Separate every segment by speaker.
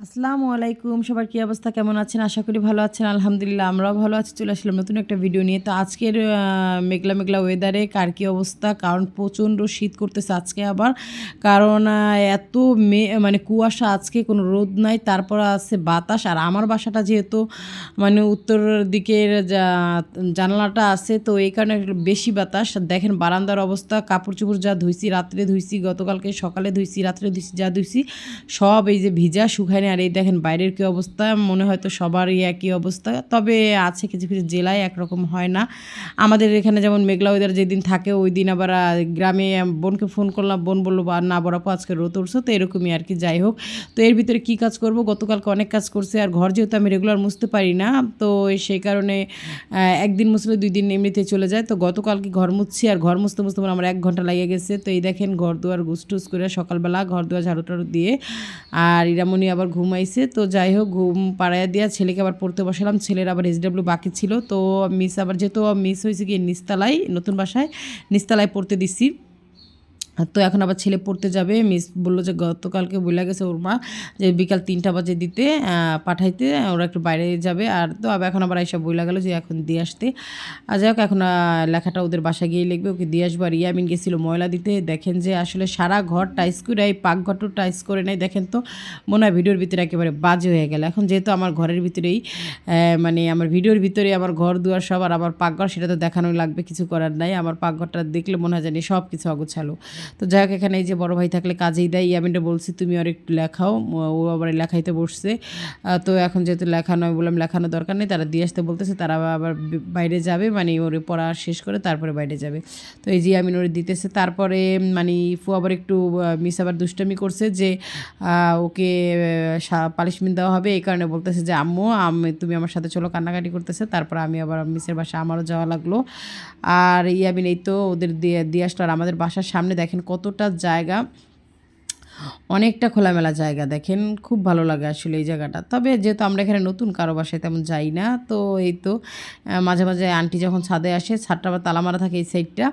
Speaker 1: আসসালামু আলাইকুম, সবার কী অবস্থা, কেমন আছেন? আশা করি ভালো আছেন। আলহামদুলিল্লাহ আমরাও ভালো আছি। চলে আসলাম নতুন একটা ভিডিও নিয়ে। তো আজকের মেঘলা মেঘলা ওয়েদারে কার কী অবস্থা, কারণ প্রচণ্ড শীত করতেছে আজকে আবার। কারণ এত মানে কুয়াশা, আজকে কোনো রোদ নাই, তারপর আছে বাতাস। আর আমার বাসাটা যেহেতু মানে উত্তর দিকের জানালাটা আছে, তো এই কারণে একটু বেশি বাতাস। দেখেন বারান্দার অবস্থা, কাপড় চোপড় যা ধুইছি, রাত্রে ধুইছি, গতকালকে সকালে ধুইছি, রাত্রে ধুইছি, যা ধুইছি সব এই যে ভিজা শুকায়নি। আর এই দেখেন বাইরের কী অবস্থা, মনে হয়তো সবারই একই অবস্থা। তবে আছে কিছু কিছু জেলায় একরকম হয় না। আমাদের এখানে যেমন মেঘলা ওয়েদার যেদিন থাকে ওই দিন আবার গ্রামে বোনকে ফোন করলাম, বোন বললো বা না বরাবর আজকে রোদ উঠছো, তো এরকমই আর কি। যাই হোক, তো এর ভিতরে কী কাজ করব, গতকালকে অনেক কাজ করছে। আর ঘর যেহেতু আমি রেগুলার মুছতে পারি না, তো সেই কারণে একদিন মুছলে 2 দিন এমনিতে চলে যায়। তো গতকালকে ঘর মুছছি, আর ঘর মুছতে মুছতে আমার 1 ঘন্টা লেগে গেছে। তো এই দেখেন ঘর দুয়ার গুছটুস করে সকালবেলা ঘর দুয়ার ঝাড়ু টাড়ু দিয়ে আর ইরামণি আবার ঘুমাইছে। তো যাই হোক, ঘুম পাড়াইয়া দিয়া ছেলেকে আবার পড়তে বসালাম। ছেলের আবার SW বাকি ছিল, তো মিস আবার যেহেতু মিস হয়েছে গিয়ে নিচতলায়, নতুন বাসায় নিচতলায় পড়তে দিছি। তো এখন আবার ছেলে পড়তে যাবে। মিস বললো যে গতকালকে বলে গেছে ওর মা যে বিকাল 3টা বাজে দিতে পাঠাইতে, ওরা একটু বাইরে যাবে। আর তো এখন আবার এইসব বইলা গেলো যে এখন দিয়ে আসতে। আর যাই হোক, এখন লেখাটা ওদের বাসায় গিয়ে লিখবে, ওকে দিয়ে আসবো। আর ইয়ামিন গেছিলো ময়লা দিতে। দেখেন যে আসলে সারা ঘর টাইস করে, এই পাকঘরটা টাইস করে নেয়। দেখেন তো মনে হয় ভিডিওর ভিতরে একেবারে বাজে হয়ে গেল। এখন যেহেতু আমার ঘরের ভিতরেই মানে আমার ভিডিওর ভিতরে আমার ঘর দুয়ার সব, আর আমার পাকঘর, সেটা তো দেখানোই লাগবে, কিছু করার নাই। আমার পাকঘরটা দেখলে মনে হয় জানি সব কিছু অগোছালো। তো যাই হোক, এখানে এই যে বড় ভাই থাকলে কাজেই দেয়। ইয়ামিনটা বলছি তুমি আর একটু লেখাও, ও আবার লেখাইতে বসছে। তো এখন যেহেতু লেখা নয়, বললাম লেখানো দরকার নেই, তারা দিয়ে আসতে বলতেছে। তারা আবার বাইরে যাবে, মানে ওরে পড়া শেষ করে তারপরে বাইরে যাবে। তো এই যে ইয়ামিন ওরে দিতেছে। তারপরে মানে ফু আবার একটু মিস আবার দুষ্টামি করছে যে ওকে পানিশমেন্ট দেওয়া হবে। এই কারণে বলতেছে যে আম্মু তুমি আমার সাথে চলো, কান্নাকাটি করতেছে। তারপর আমি আবার মিসের বাসা আমারও যাওয়া লাগলো। আর ইয়ামিন এই তো ওদের দিয়ে আসলো। আর আমাদের বাসার সামনে দেখেন কতটা জায়গা, অনেকটা খোলামেলা জায়গা। দেখেন খুব ভালো লাগে আসলে এই জায়গাটা। তবে যেহেতু আমরা এখানে নতুন, কারো বাসায় তেমন যাই না, তো এই তো মাঝে মাঝে আন্টি যখন ছাদে আসে, ছাদটা আবার তালা মারা থাকে এই সাইডটা।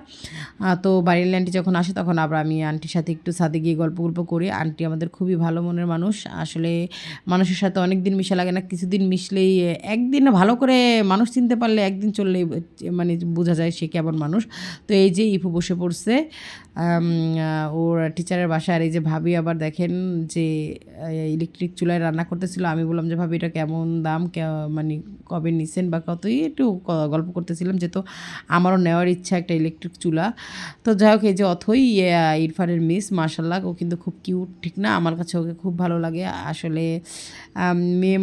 Speaker 1: তো বাড়ির আন্টি যখন আসে তখন আবার আমি আন্টির সাথে একটু ছাদে গিয়ে গল্প করি। আন্টি আমাদের খুবই ভালো মনের মানুষ। আসলে মানুষের সাথে অনেক দিন মিশা লাগে না, কিছুদিন মিশলেই একদিন ভালো করে মানুষ চিনতে পারলে একদিন চললেই মানে বোঝা যায় সে কেমন মানুষ। তো এই যে ইফু বসে পড়ছে ওর টিচারের বাসায়। আর এই যে ভাবি আবার দেখেন যে ইলেকট্রিক চুলায় রান্না করতেছিল। আমি বললাম যে ভাবি এটা কেমন দাম, মানে কবে নিছেন বা কতই, একটু গল্প করতেছিলাম, যেহেতু আমারও নেওয়ার ইচ্ছা একটা ইলেকট্রিক চুলা। তো যাই হোক, এই যে অথই ইরফানের মিস, মাশাল্লাহ ও কিন্তু খুব কিউট, ঠিক না? আমার কাছে ওকে খুব ভালো লাগে আসলে। মেয়ে